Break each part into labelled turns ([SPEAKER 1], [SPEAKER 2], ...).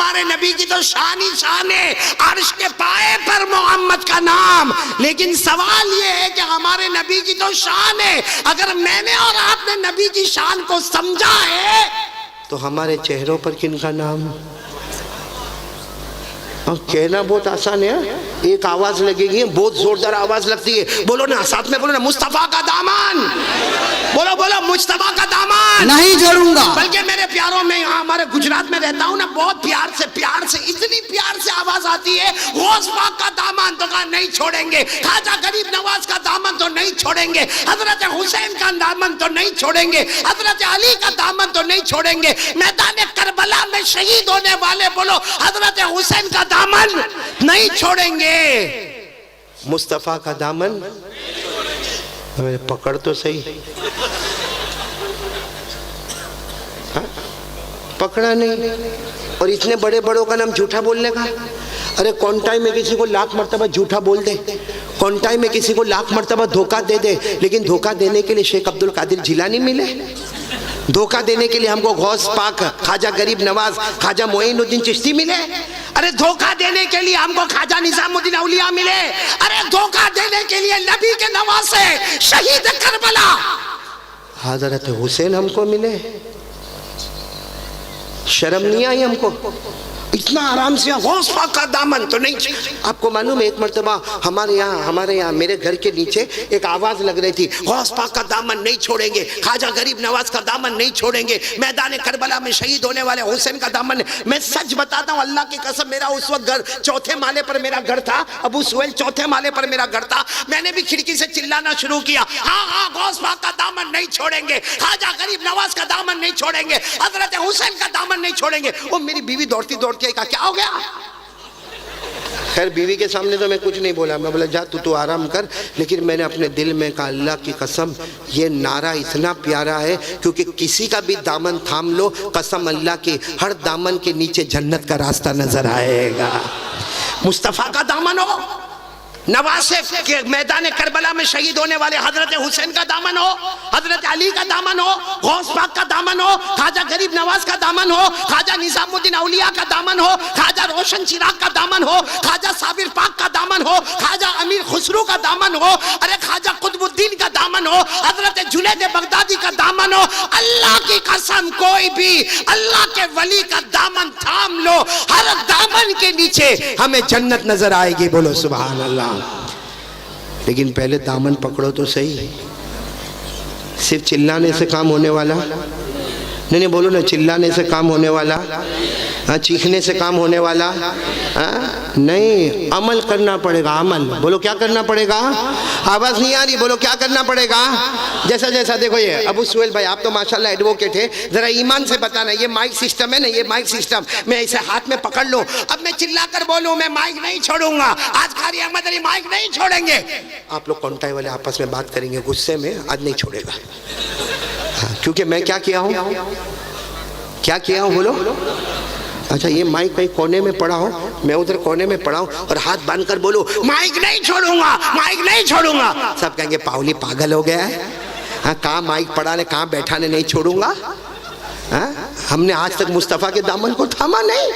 [SPEAKER 1] हमारे नबी की तो शान ही शान है, अर्श के पाए पर मोहम्मद का नाम। लेकिन सवाल ये है कि हमारे नबी की तो शान है, अगर मैंने और आपने नबी की शान को समझा है तो हमारे चेहरों पर किनका नाम? कहना बहुत आसान है, एक आवाज लगेगी, बहुत जोरदार आवाज लगती है, बोलो ना, साथ में बोलो ना, मुस्तफा का दामन, बोलो बोलो, मुस्तफा का दामन
[SPEAKER 2] नहीं छोड़ूंगा।
[SPEAKER 1] बल्कि मेरे प्यारों में, यहाँ हमारे गुजरात में रहता हूँ ना, बहुत प्यार से इतनी प्यार से आवाज आती है, गौस पाक का दामन, तो कहा नहीं छोड़ेंगे, ख्वाजा गरीब नवाज का दामन तो नहीं छोड़ेंगे, हजरत हुसैन का दामन तो नहीं छोड़ेंगे, हजरत अली का दामन तो नहीं छोड़ेंगे, मैदान करबला में शहीद होने वाले बोलो हजरत हुसैन का दामन नहीं छोड़ेंगे। मुस्तफा का दामन पकड़ तो सही, हाँ? पकड़ा नहीं, और इतने बड़े बड़ों का नाम झूठा बोलने का। अरे कौन टाइम में किसी को लाख मर्तबा झूठा बोल दे, कौन टाइम में किसी को लाख मर्तबा धोखा दे दे, लेकिन धोखा देने के लिए शेख अब्दुल कादिर जिलानी मिले, धोखा देने के लिए हमको गौस पाक, ख्वाजा गरीब नवाज, ख्वाजा मोइनुद्दीन चिश्ती मिले, अरे धोखा देने के लिए हमको ख्वाजा निजामुद्दीन औलिया मिले, अरे धोखा देने के लिए नबी के नवासे शहीद करबला हजरत हुसैन हमको मिले। शर्म नहीं आई हमको? इतना आराम से गौस पाक का दामन तो नहीं। आपको मालूम है, एक मर्तबा हमारे यहाँ मेरे घर के नीचे एक आवाज लग रही थी, गौस पाक का दामन नहीं छोड़ेंगे, ख्वाजा गरीब नवाज का दामन नहीं छोड़ेंगे, मैदान करबला में शहीद होने वाले हुसैन का दामन। मैं सच बताता हूँ, अल्लाह की कसम, मेरा उस वक्त घर चौथे माले पर मेरा घर था, अबू सुहेल चौथे माले पर मेरा घर था। मैंने भी खिड़की से चिल्लाना शुरू किया, हाँ हाँ गौस पाक का दामन नहीं छोड़ेंगे, ख्वाजा गरीब नवाज का दामन नहीं छोड़ेंगे, हजरत हुसैन का दामन नहीं छोड़ेंगे। वो मेरी बीवी दौड़ती दौड़ती का क्या हो गया? खैर बीवी के सामने तो मैं कुछ नहीं बोला, मैं बोला जा तू आराम कर, लेकिन मैंने अपने दिल में कहा अल्लाह की कसम ये नारा इतना प्यारा है, क्योंकि किसी का भी दामन थाम लो, कसम अल्लाह की, हर दामन के नीचे जन्नत का रास्ता नजर आएगा। मुस्तफा का दामन हो, नवासे के मैदान करबला में शहीद होने वाले हजरत हुसैन का दामन हो, हजरत अली का दामन हो, गौस पाक का दामन हो, ख्वाजा गरीब नवाज का दामन हो, ख्वाजा निजामुद्दीन औलिया का दामन हो, ख्वाजा रोशन चिराग का दामन हो, ख्वाजा साबिर पाक का दामन हो, ख्वाजा अमीर खुसरू का दामन हो, अरे ख्वाजा कुतुबुद्दीन का दामन हो, हजरत जुनैद बगदादी का दामन हो। अल्लाह की कसम, कोई भी अल्लाह के वली का दामन थाम लो, हर दामन के नीचे हमें जन्नत नजर आएगी। बोलो सुभान अल्लाह। लेकिन पहले दामन पकड़ो तो सही। सिर्फ चिल्लाने से काम होने वाला नहीं, बोलो ना, चिल्लाने से काम होने वाला, हाँ, चीखने से काम होने वाला हाँ? नहीं, अमल करना पड़ेगा। अमल बोलो, क्या करना पड़ेगा? आवाज नहीं आ रही, बोलो क्या करना पड़ेगा? जैसा जैसा देखो, ये अबू सुहेल भाई आप तो माशाल्लाह एडवोकेट है, जरा ईमान से बताना, ये माइक सिस्टम है ना, ये माइक सिस्टम मैं इसे हाथ में पकड़ लूं, अब मैं चिल्लाकर बोलूं मैं माइक नहीं छोड़ूंगा, आज कारी अहमद अली माइक नहीं छोड़ेंगे, आप लोग कॉन्टाई वाले आपस में बात करेंगे गुस्से में, आज नहीं छोड़ेगा। हाँ, क्योंकि मैं क्या किया हूँ, क्या किया हूँ बोलो? अच्छा, ये माइक कहीं कोने में पड़ा हो, मैं उधर कोने में पड़ा हूँ और हाथ बांधकर बोलो माइक नहीं छोड़ूंगा, माइक नहीं छोड़ूंगा, सब कहेंगे पावली पागल हो गया है। हाँ, कहाँ माइक पड़ा ने, कहाँ बैठा ने, नहीं छोड़ूंगा। हाँ, हमने आज तक मुस्तफ़ा के दामन को थामा नहीं।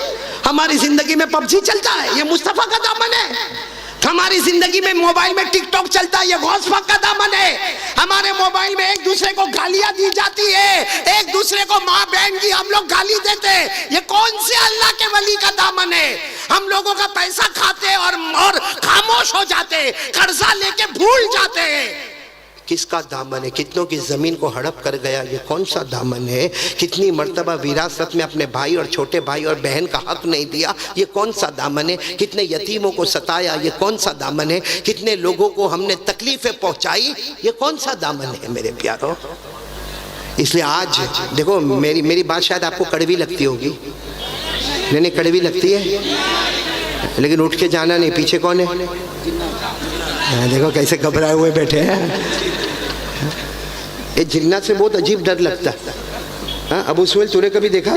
[SPEAKER 1] हमारी जिंदगी में पबजी चलता है, ये मुस्तफ़ा का दामन है। हमारी जिंदगी में मोबाइल में टिकटॉक चलता है, ये गौस पाक का दामन है। हमारे मोबाइल में एक दूसरे को गालियां दी जाती है, एक दूसरे को माँ बहन की हम लोग गाली देते हैं, ये कौन से अल्लाह के वली का दामन है? हम लोगों का पैसा खाते और खामोश हो जाते, कर्जा लेके भूल जाते हैं। किसका दामन है? कितनों की जमीन को हड़प कर गया, ये कौन सा दामन है? कितनी मर्तबा विरासत में अपने भाई और छोटे भाई और बहन का हक नहीं दिया, ये कौन सा दामन है? कितने यतीमों को सताया, ये कौन सा दामन है? कितने लोगों को हमने तकलीफें पहुंचाई, ये कौन सा दामन है मेरे प्यारों? इसलिए आज देखो, मेरी बात शायद आपको कड़वी लगती होगी, नहीं कड़वी लगती है, लेकिन उठ के जाना नहीं। पीछे कौन है? देखो कैसे घबराए हुए बैठे हैं। ये जिन्नात से बहुत अजीब डर लगता है। हाँ, अबू सुहेल तूने कभी देखा?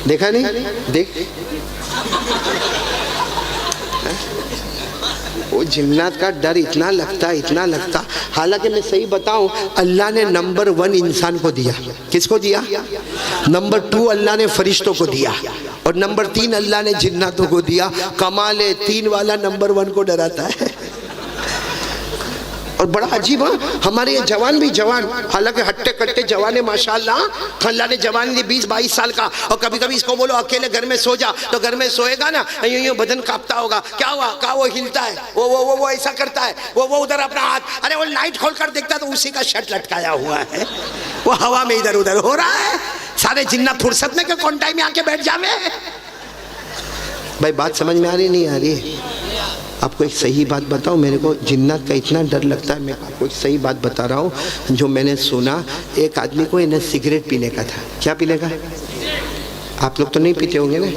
[SPEAKER 1] देखा नहीं? देख वो जिन्नात का डर इतना लगता, इतना लगता। हालांकि मैं सही बताऊं, अल्लाह ने नंबर 1 इंसान को दिया। किसको दिया? नंबर 2 अल्लाह ने फरिश्तों को दिया, और नंबर 3 अल्लाह ने जिन्नातों को दिया। कमाल है, 3 वाला नंबर 1 को डराता है। और बड़ा अजीब है, हमारे ये जवान भी जवान, हालांकि हट्टे कट्टे जवान है माशाल्लाह, अल्लाह ने जवान दी 20-22 साल का। और कभी कभी इसको बोलो अकेले घर में सो जा, तो घर में सोएगा ना, यूं बदन कांपता होगा। क्या हुआ? कहा वो हिलता है, वो ऐसा करता है, वो उधर अपना हाथ, अरे वो लाइट खोल कर देखता तो उसी का शर्ट लटकाया हुआ है, वो हवा में इधर उधर हो रहा है। सारे जिन्नत फुर्सत में कौन टाइम में आके बैठ जावे। भाई बात समझ में आ रही नहीं आ रही? आपको एक सही बात बताऊं, मेरे को जिन्नात का इतना डर लगता है। मैं आपको एक सही बात बता रहा हूं जो मैंने सुना। एक आदमी को इन्हें सिगरेट पीने का था। क्या पीने का? आप लोग तो नहीं पीते होंगे ना?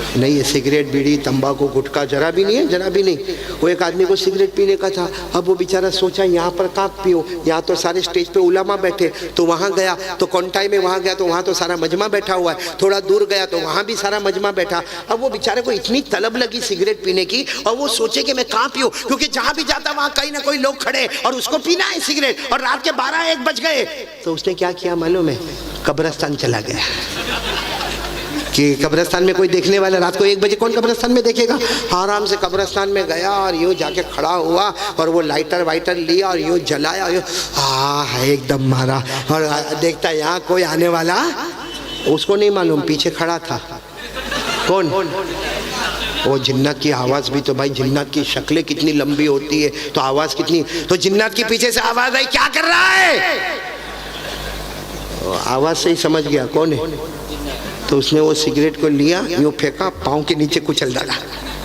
[SPEAKER 1] नहीं, ये सिगरेट, बीड़ी, तंबाकू, गुटखा जरा भी नहीं है, जरा भी नहीं। वो एक आदमी को सिगरेट पीने का था। अब वो बेचारा सोचा यहाँ पर कहाँ पियो, यहाँ तो सारे स्टेज पे उलामा बैठे, तो वहाँ गया तो कौनटाई में वहाँ गया तो वहाँ तो सारा मजमा बैठा हुआ है। थोड़ा दूर गया तो वहाँ भी सारा मजमा बैठा। अब वो बेचारे को इतनी तलब लगी सिगरेट पीने की, और वो सोचे कि मैं कहाँ पीऊँ, क्योंकि जहाँ भी जाता वहाँ कहीं ना कोई लोग खड़े और उसको पीना है सिगरेट, और रात के 12-1 बज गए। तो उसने क्या किया मालूम है? कब्रिस्तान चला गया कि कब्रिस्तान में कोई देखने वाला, रात को 1 बजे कौन कब्रिस्तान में देखेगा। आराम से कब्रिस्तान में गया और यूँ जाके खड़ा हुआ और वो लाइटर वाइटर लिया और यूँ जलाया, यूँ एकदम मारा, और देखता यहाँ कोई आने वाला, उसको नहीं मालूम पीछे खड़ा था कौन? वो जिन्नात की आवाज़ भी तो भाई, जिन्नात की शक्लें कितनी लंबी होती है तो आवाज़ कितनी, तो जिन्नात की पीछे से आवाज़ आई, क्या कर रहा है? आवाज़ से ही समझ गया कौन है। तो उसने वो सिगरेट को लिया, यूँ फेंका, पाँव के नीचे कुचल डाला।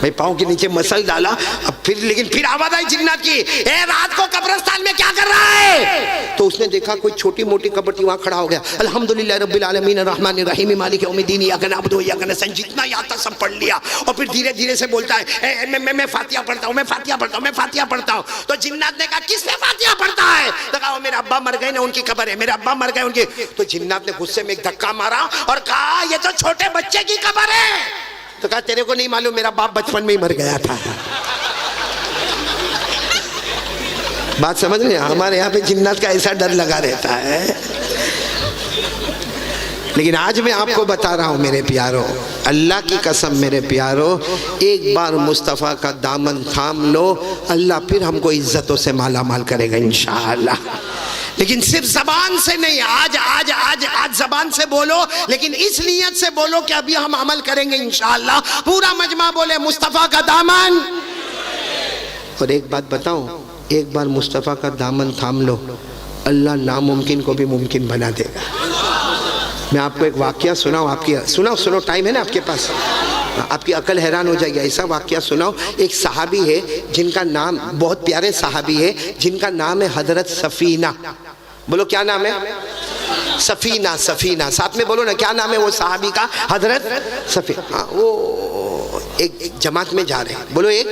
[SPEAKER 1] भाई पाँव के नीचे मसल डाला। अब फिर आवाज आई जिन्नात की, ए रात को कब्रिस्तान में क्या कर रहा है? तो उसने देखा कोई छोटी मोटी कब्र थी, वहाँ खड़ा हो गया। अल्हम्दुलिल्लाह रब्बिल आलमीन अर्रहमानिर रहीम मालिक यौमिद्दीन इय्याका नअबुदु व इय्याका नस्तईन, जितना याद था सब पढ़ लिया। और फिर धीरे धीरे से बोलता है, मैं फातिहा पढ़ता हूँ, मैं फातिहा पढ़ता हूँ, मैं फातिहा पढ़ता हूँ। तो जिन्नात ने कहा, किस पे फातिहा पढ़ता है? तो कहा, मेरे अब्बा मर गए ना, उनकी कब्र है, मेरे अब्बा मर गए उनकी। तो जिन्नात ने गुस्से में एक धक्का मारा और कहा, ये तो छोटे बच्चे की कब्र है। तो कहा, तेरे को नहीं मालूम, मेरा बाप बचपन में ही मर गया था। बात समझ रहे हैं? हमारे यहाँ पे जिन्नात का ऐसा डर लगा रहता है। लेकिन आज मैं आपको बता रहा हूँ मेरे प्यारों, अल्लाह की कसम मेरे प्यारों, एक बार मुस्तफ़ा का दामन थाम लो, अल्लाह फिर हमको इज्जतों से माला माल करेगा इंशाअल्लाह। लेकिन सिर्फ जबान से नहीं, आज आज आज आज जबान से बोलो, लेकिन इस नियत से बोलो कि अभी हम अमल करेंगे इंशाअल्लाह। पूरा मजमा बोले मुस्तफ़ा का दामन। और एक बात बताऊं, एक बार मुस्तफ़ा का दामन थाम लो, अल्लाह नामुमकिन को भी मुमकिन बना देगा। मैं आपको एक वाक़या सुनाऊं, आपकी सुनो टाइम है ना आपके पास, आपकी अकल हैरान हो जाएगी। ऐसा वाक़या सुनाओ। एक सहाबी है जिनका नाम, बहुत प्यारे सहाबी है जिनका नाम है हजरत सफ़ीना। बोलो क्या नाम है? सफ़ीना। सफ़ीना साथ में बोलो ना, क्या नाम है वो सहाबी का? हजरत सफ़ीना। वो एक जमात में जा रहे हैं, बोलो एक,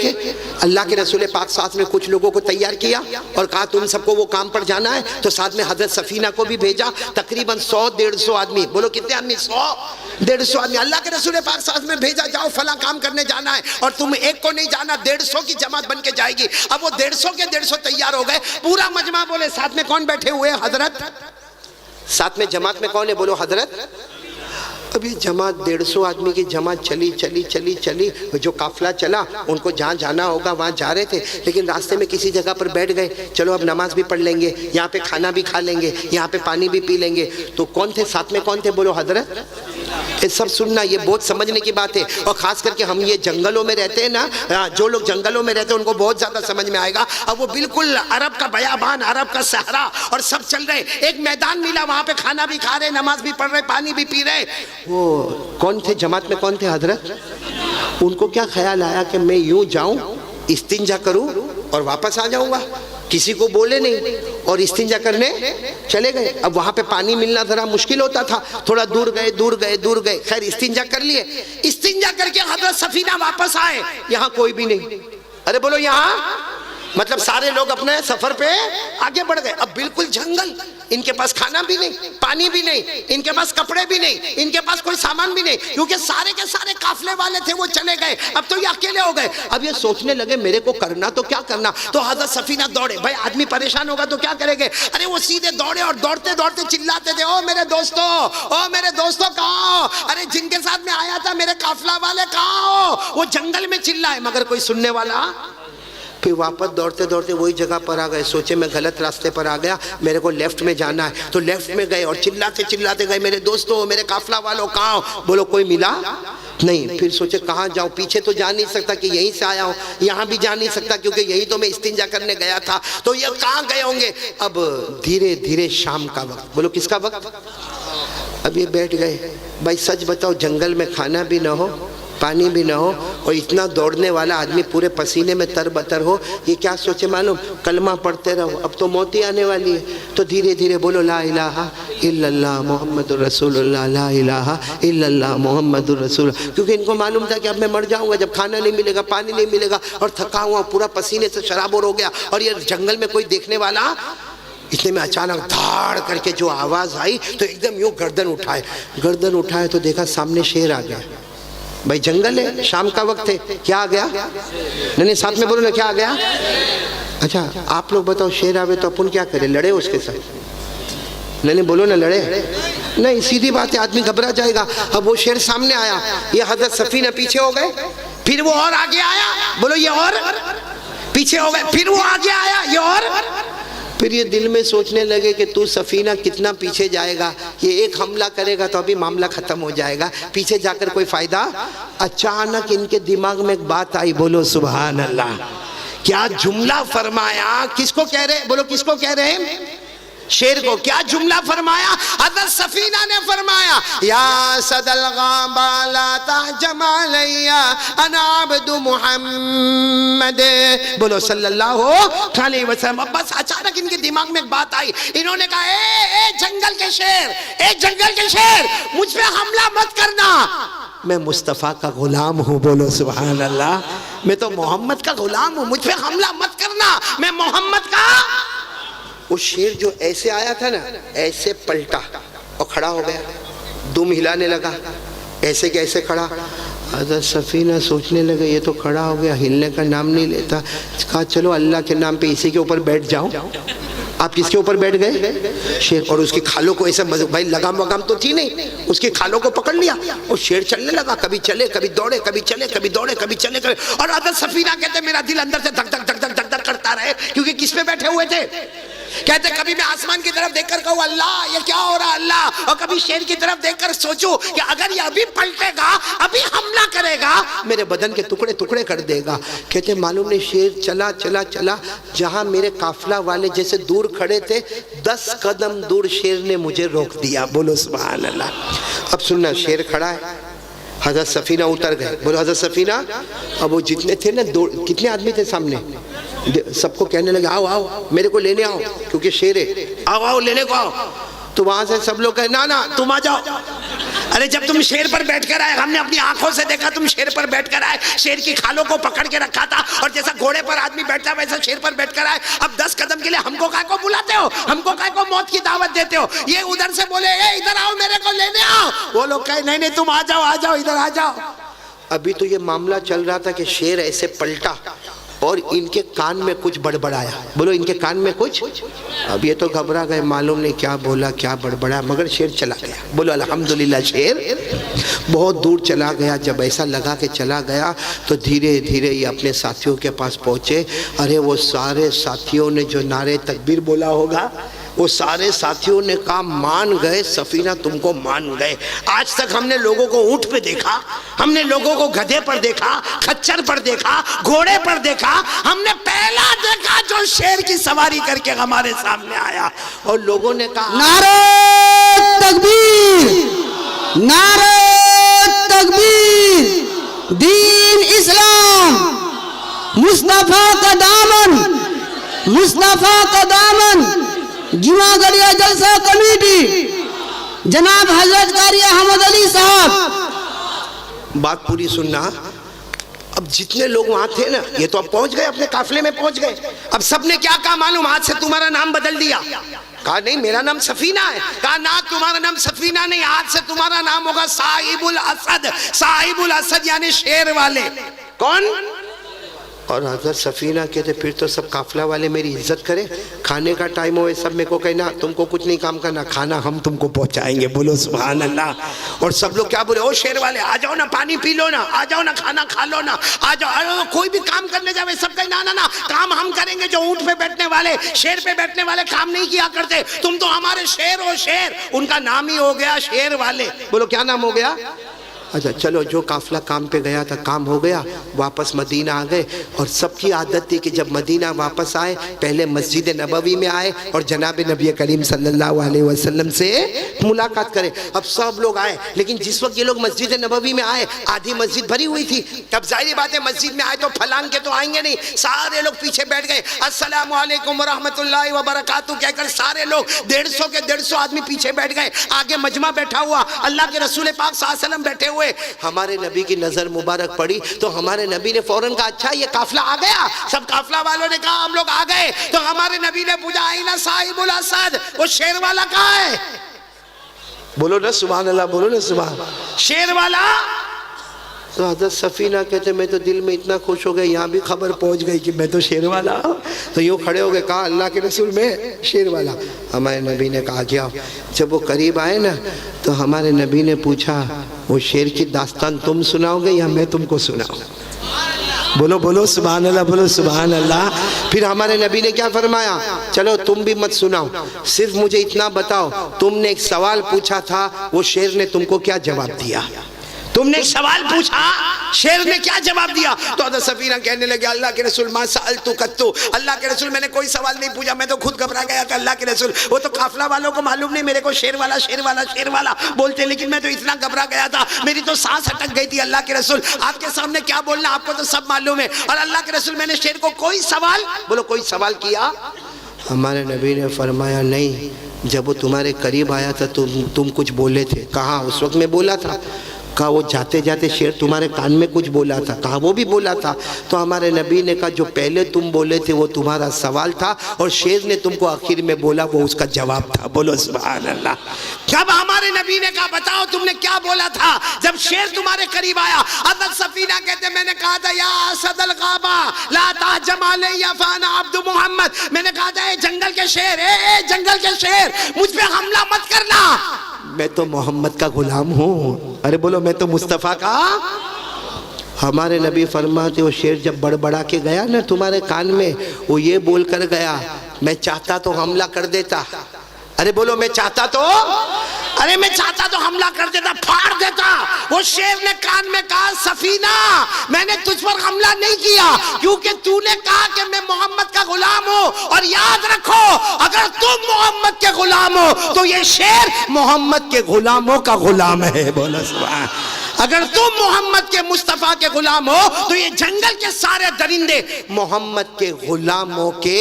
[SPEAKER 1] अल्लाह के रसूल पाक साथ में कुछ लोगों को तैयार किया और कहा तुम सबको वो काम पर जाना है, तो साथ में हजरत सफ़ीना को भी भेजा। तकरीबन 100-150 आदमी, बोलो कितने आदमी? 100-150 आदमी अल्लाह के रसूल पाक साथ में भेजा, जाओ फला काम करने जाना है, और तुम एक को नहीं जाना, 150 की जमात बन के जाएगी। अब वो 150 के 150 तैयार हो गए। पूरा मजमा बोले साथ में कौन बैठे हुए? हजरत। साथ में जमात में कौन है? बोलो हजरत। अब ये जमात 150 आदमी की जमात चली चली चली चली, जो काफिला चला उनको जहाँ जाना होगा वहाँ जा रहे थे, लेकिन रास्ते में किसी जगह पर बैठ गए। चलो अब नमाज भी पढ़ लेंगे, यहाँ पे खाना भी खा लेंगे, यहाँ पे पानी भी पी लेंगे। तो कौन थे साथ में? कौन थे? बोलो हजरत। ये सब सुनना, ये बहुत समझने की बात है। और ख़ास करके हम ये जंगलों में रहते हैं ना, जो लोग जंगलों में रहते हैं उनको बहुत ज़्यादा समझ में आएगा। अब वो बिल्कुल अरब का बयाबान, अरब का सहरा, और सब चल रहे। एक मैदान मिला, वहाँ पे खाना भी खा रहे, नमाज भी पढ़ रहे, पानी भी पी रहे। वो कौन थे जमात में? कौन थे? हजरत। उनको क्या ख्याल आया कि मैं यूं जाऊं, इस्तिंजा करूं और वापस आ जाऊंगा, किसी को बोले नहीं, और इस्तिंजा करने चले गए। अब वहां पे पानी मिलना जरा मुश्किल होता था, थोड़ा दूर गए। खैर इस्तिंजा कर लिए। इस्तिंजा करके हजरत सफ़ीना वापस आए, यहाँ कोई भी नहीं। अरे बोलो यहाँ मतलब सारे लोग अपने सफर पे आगे बढ़ गए। अब बिल्कुल जंगल, इनके पास खाना भी नहीं, पानी भी नहीं, इनके पास कपड़े भी नहीं, इनके पास कोई सामान भी नहीं, क्योंकि सारे के सारे काफले वाले थे वो चले गए। अब तो ये अकेले हो गए। अब ये सोचने लगे मेरे को करना तो क्या करना। तो हजरत सफीना दौड़े। भाई आदमी परेशान होगा तो क्या करेंगे। अरे वो सीधे दौड़े और दौड़ते दौड़ते चिल्लाते थे, ओ मेरे दोस्तों, ओ मेरे दोस्तों कहाँ हो? अरे जिनके साथ में आया था मेरे काफला वाले कहाँ हो? वो जंगल में चिल्लाए मगर कोई सुनने वाला। फिर वापस दौड़ते दौड़ते वही जगह पर आ गए। सोचे मैं गलत रास्ते पर आ गया, मेरे को लेफ्ट में जाना है। तो लेफ्ट में गए और चिल्लाते चिल्लाते गए, मेरे दोस्तों, मेरे काफला वालों कहाँ हो? बोलो कोई मिला नहीं। फिर सोचे कहाँ जाऊँ, पीछे तो जा नहीं सकता कि यहीं से आया हूँ, यहाँ भी जा नहीं सकता क्योंकि यही तो मैं इस्तिंजा करने गया था। तो ये कहाँ गए होंगे। अब धीरे धीरे शाम का वक्त, बोलो किसका वक्त। अब ये बैठ गए। भाई सच बताओ, जंगल में खाना भी ना हो, पानी भी ना हो और इतना दौड़ने वाला आदमी पूरे पसीने में तरबतर हो, ये क्या सोचे मालूम, कलमा पढ़ते रहो, अब तो मौत ही आने वाली है। तो धीरे धीरे बोलो ला इलाहा इल्लल्लाह मुहम्मदुर रसूलुल्लाह, ला इलाहा इल्लल्लाह मुहम्मदुर रसूल। क्योंकि इनको मालूम था कि अब मैं मर जाऊंगा जब खाना नहीं मिलेगा, पानी नहीं मिलेगा और थका हुआ पूरा पसीने से शराबोर हो गया और ये जंगल में कोई देखने वाला। इतने में अचानक धाड़ करके जो आवाज आई तो एकदम यूं गर्दन उठाए। गर्दन उठाए तो देखा सामने शेर आ गया। भाई जंगल है, शाम का वक्त है, क्या आ गया। नहीं साथ में बोलो ना, क्या आ गया। अच्छा आप लोग बताओ, शेर आवे तो अपन क्या करें, लड़े उसके साथ। नहीं बोलो ना, लड़े नहीं, सीधी बात है, आदमी घबरा जाएगा। अब वो शेर सामने आया, ये हजरत सफीना पीछे हो गए, फिर वो और आगे आया, बोलो ये और पीछे हो गए, फिर वो आगे आया, ये और। फिर ये दिल में सोचने लगे कि तू सफीना कितना पीछे जाएगा, ये एक हमला करेगा तो अभी मामला खत्म हो जाएगा, पीछे जाकर कोई फायदा। अचानक इनके दिमाग में एक बात आई, बोलो सुभान अल्लाह। क्या जुमला फरमाया, किसको कह रहे, बोलो किसको कह रहे हैं, शेर को। क्या जुमला फरमाया, हज़रत सफीना ने फरमाया, या सदल गाबाला ताजमालैया अना अब्दु मुहम्मद, बोलो सल्लल्लाहु अलैहि वसल्लम। बस अचानक इनके दिमाग में एक बात आई, इन्होंने कहा ए जंगल के शेर, ए जंगल के शेर, मुझ पे हमला मत करना, मैं मुस्तफ़ा का गुलाम हूँ, बोलो सुभान अल्लाह। मैं तो मोहम्मद का गुलाम हूँ, मुझ पे हमला मत करना, मैं मोहम्मद का। वो शेर जो ऐसे आया था ना, ऐसे पलटा और खड़ा हो गया, दुम हिलाने लगा, ऐसे कैसे खड़ा। हज़रत सफीना सोचने लगे ये तो खड़ा हो गया, हिलने का नाम नहीं लेता। कहा चलो अल्लाह के नाम पे इसी के ऊपर बैठ जाओ। आप किसके ऊपर बैठ गए, शेर। और उसकी खालों को ऐसे, भाई लगाम वगाम तो थी नहीं, उसकी खालों को पकड़ लिया और शेर चलने लगा, कभी चले कभी दौड़े, कभी चले कभी दौड़े, कभी चले कभी। और हज़रत सफीना कहते मेरा दिल अंदर से धक धक धक धक धक धक करता रहे, क्योंकि किस पे बैठे हुए थे। कहते कभी मैं आसमान की तरफ देखकर कहूँ अल्लाह ये क्या हो रहा अल्लाह, और कभी शेर की तरफ देखकर सोचूं कि अगर ये अभी पलटेगा, अभी हमला करेगा, मेरे बदन के टुकड़े टुकड़े कर देगा। कहते मालूम नहीं, शेर चला चला चला, जहां मेरे काफला वाले जैसे दूर खड़े थे 10 कदम दूर शेर ने मुझे रोक दिया, बोलो सुभान अल्लाह। अब सुनना, शेर खड़ा है, हज़रत सफीना उतर गए, बोलो हज़रत सफीना। अब वो जितने थे ना, कितने आदमी थे सामने, सबको कहने लगे आओ आओ मेरे को लेने आओ, क्योंकि शेर है, आओ आओ लेने को आओ। तो वहां से सब लोग कहे ना ना तुम आ जाओ। अरे जब तुम शेर पर बैठकर आए, हमने अपनी आंखों से देखा तुम शेर पर बैठकर आए, शेर की खालों को पकड़ के रखा था, और जैसा घोड़े पर आदमी बैठता है वैसा शेर पर बैठकर आए। अब 10 कदम के लिए हमको काय को बुलाते हो, हमको काय को मौत की दावत देते हो। ये उधर से बोले ए इधर आओ मेरे को लेने आओ, वो लोग कहे नहीं नहीं तुम आ जाओ इधर आ जाओ। अभी तो ये मामला चल रहा था कि शेर ऐसे पलटा और इनके कान में कुछ बड़बड़ाया, बोलो इनके कान में कुछ। अब ये तो घबरा गए, मालूम नहीं क्या बोला क्या बड़बड़ाया, मगर शेर चला गया, बोलो अल्हम्दुलिल्लाह। शेर बहुत दूर चला गया। जब ऐसा लगा कि चला गया तो धीरे धीरे ये अपने साथियों के पास पहुँचे। अरे वो सारे साथियों ने जो नारे तकबीर बोला होगा, वो सारे साथियों ने कहा मान गए सफीना, तुमको मान गए। आज तक हमने लोगों को ऊंट पे देखा, हमने लोगों को गधे पर देखा, खच्चर पर देखा, घोड़े पर देखा, हमने पहला देखा जो शेर की सवारी करके हमारे सामने आया। और लोगों ने कहा
[SPEAKER 2] नारे तकबीर, नारे तकबीर, दीन इस्लाम, मुस्तफा का दामन, मुस्तफा का दामन। जुमागढ़िया जलसा कमेटी जनाब हजरत कारी अहमद अली साहब।
[SPEAKER 1] बात पूरी सुनना। अब जितने लोग वहां थे ना, ये तो अब पहुंच गए, अपने काफिले में पहुंच गए। अब सबने क्या कहा मालूम, आज से तुम्हारा नाम बदल दिया। कहा नहीं, मेरा नाम सफीना है। कहा ना, तुम्हारा नाम सफीना नहीं, आज से तुम्हारा नाम होगा साहिबुल असद। साहिबुल असद यानी शेर वाले। कौन? और हजरत सफीना कहते फिर तो सब काफिला वाले मेरी इज्जत करें, खाने का टाइम हो सब मेरे को कहना तुमको कुछ नहीं काम करना, खाना हम तुमको पहुंचाएंगे। बोलो सुभान अल्लाह। और सब लोग क्या बोले, ओ शेर वाले आ जाओ ना, पानी पी लो ना, आ जाओ ना, खाना खा लो ना, आ जाओ। कोई भी काम करने जावे सब कहे ना ना ना, काम हम करेंगे। जो ऊंट पे बैठने वाले, शेर पे बैठने वाले काम नहीं किया करते, तुम तो हमारे शेर हो शेर। उनका नाम ही हो गया शेर वाले। बोलो क्या नाम हो गया? अच्छा चलो, जो काफिला काम पे गया था काम हो गया, वापस मदीना आ गए। और सबकी आदत थी कि जब मदीना वापस आए पहले मस्जिद नबवी में आए और जनाब नबी करीम सल्लल्लाहु अलैहि वसल्लम से मुलाकात करें। अब सब लोग आए, लेकिन जिस वक्त ये लोग मस्जिद नबवी में आए आधी मस्जिद भरी हुई थी। तब जाहिर बात है मस्जिद में आए तो फलांग के तो आएंगे नहीं, सारे लोग पीछे बैठ गए। अस्सलामु अलैकुम व रहमतुल्लाहि व बरकातहू कहकर सारे लोग 150 के 150 आदमी पीछे बैठ गए। आगे मजमा बैठा हुआ, अल्लाह के रसूल पाक सल्लल्लाहु अलैहि वसल्लम बैठे हुए। हमारे नबी की नजर मुबारक पड़ी तो हमारे नबी ने फौरन कहा अच्छा ये काफिला आ गया। सब काफिला वालों ने कहा हम लोग आ गए। तो हमारे नबी ने पूछा आईना साहिबुल असद, वो शेर वाला कहाँ है? बोलो ना सुभान अल्लाह, बोलो ना सुभान। शेर वाला? तो हजरत सफीना कहते मैं तो दिल में इतना खुश हो गया, यहाँ भी खबर पहुँच गई कि मैं तो शेर वाला। तो यूँ खड़े हो गए, कहा अल्लाह के रसूल में शेर वाला। हमारे नबी ने कहा क्या? जब वो करीब आए ना तो हमारे नबी ने पूछा वो शेर की दास्तान तुम सुनाओगे या मैं तुमको सुनाऊं? बोलो बोलो सुभान अल्लाह, बोलो सुभान अल्लाह। फिर हमारे नबी ने क्या फरमाया, चलो तुम भी मत सुनाओ, सिर्फ मुझे इतना बताओ तुमने एक सवाल पूछा था, वो शेर ने तुमको क्या जवाब दिया? तुमने एक सवाल पूछा, शेर ने क्या जवाब दिया? तो हज़रत सफीना कहने लगे अल्लाह के रसूल मा सअल्तु कत्तु, अल्लाह के रसूल मैंने कोई सवाल नहीं पूछा, मैं तो खुद घबरा गया था। अल्लाह के रसूल वो तो काफिला वालों को मालूम नहीं मेरे को शेर वाला शेर वाला शेर वाला बोलते, लेकिन मैं तो इतना घबरा गया था मेरी तो सांस अटक गई थी। अल्लाह के रसूल आपके सामने क्या बोलना आपको तो सब मालूम है। और अल्लाह के रसूल मैंने शेर को कोई सवाल, बोलो कोई सवाल किया? हमारे नबी ने फरमाया नहीं, जब वो तुम्हारे करीब आया था तुम कुछ बोले थे। कहाँ? उस वक्त मैं बोला था। कहा वो जाते जाते शेर तुम्हारे कान में कुछ बोला था। कहा वो भी बोला था। तो हमारे नबी ने कहा जो पहले तुम बोले थे वो तुम्हारा सवाल था और शेर ने तुमको आखिर में बोला वो उसका जवाब था। बोलो सुभान अल्लाह। जब हमारे नबी ने कहा बताओ तुमने क्या बोला था जब शेर तुम्हारे करीब आया? हज़रत सफीना कहते मैंने कहा था या असदल गाबा ला ताजम अलैया फाना अब्दु मोहम्मद, मैंने कहा था ए जंगल के शेर, ए जंगल के शेर मुझ पे हमला मत करना, मैं तो मोहम्मद का गुलाम हूँ। अरे बोलो मैं तो मुस्तफ़ा का। हमारे नबी फरमाते वो शेर जब बड़बड़ा के गया ना तुम्हारे कान में, वो ये बोल कर गया मैं चाहता तो हमला कर देता। अरे बोलो मैं चाहता तो, अरे मैं चाहता तो हमला कर देता, फाड़ देता। वो शेर ने कान में कहा सफीना मैंने तुझ पर हमला नहीं किया क्योंकि तूने कहा कि मैं मोहम्मद का गुलाम हूँ। और याद रखो अगर तुम मोहम्मद के गुलाम हो तो ये शेर मोहम्मद के गुलामों का गुलाम है। बोलो सुभान। अगर तुम मोहम्मद के मुस्तफ़ा के गुलाम हो तो ये जंगल के सारे दरिंदे मोहम्मद के गुलामों के।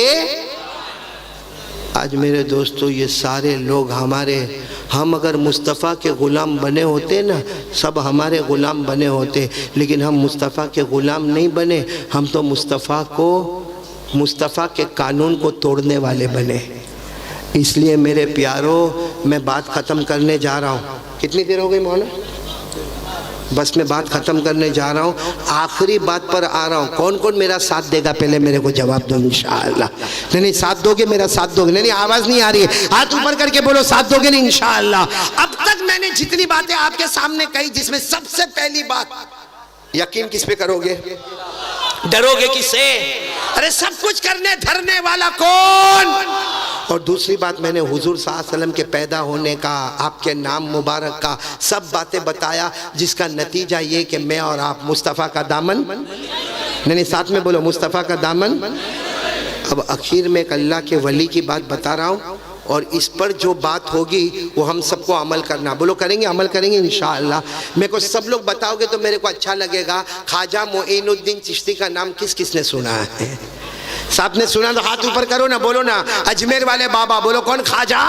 [SPEAKER 1] आज मेरे दोस्तों ये सारे लोग हमारे, हम अगर मुस्तफ़ा के ग़ुलाम बने होते ना सब हमारे ग़ुलाम बने होते, लेकिन हम मुस्तफ़ा के ग़ुलाम नहीं बने, हम तो मुस्तफ़ा के कानून को तोड़ने वाले बने। इसलिए मेरे प्यारों मैं बात ख़त्म करने जा रहा हूँ। कितनी देर हो गई मौलाना? बस मैं बात ख़त्म करने जा रहा हूँ, आखिरी बात पर आ रहा हूँ। कौन कौन मेरा साथ देगा पहले मेरे को जवाब दो इंशाअल्लाह। नहीं साथ दोगे, मेरा साथ दोगे? नहीं आवाज़ नहीं आ रही है, हाथ ऊपर करके बोलो साथ दोगे नहीं इंशाअल्लाह। अब तक मैंने जितनी बातें आपके सामने कही जिसमें सबसे पहली बात, यकीन किस पे करोगे? डरोगे किससे? अरे सब कुछ करने धरने वाला कौन? और दूसरी बात मैंने हुजूर सल्लल्लाहु अलैहि वसल्लम के पैदा होने का, आपके नाम मुबारक का सब बातें बताया, जिसका नतीजा ये कि मैं और आप मुस्तफ़ा का दामन, नहीं साथ में बोलो मुस्तफ़ा का दामन। अब आखिर में एक अल्लाह के वली की बात बता रहा हूँ और इस पर जो बात होगी वो हम सबको अमल करना। बोलो करेंगे? अमल करेंगे इंशाअल्लाह। मेरे को सब लोग बताओगे तो मेरे को अच्छा लगेगा। ख्वाजा मोइनुद्दीन चिश्ती का नाम किस किस ने सुना है? साथ ने सुना तो हाथ ऊपर करो ना, बोलो ना। अजमेर वाले बाबा, बोलो कौन? ख्वाजा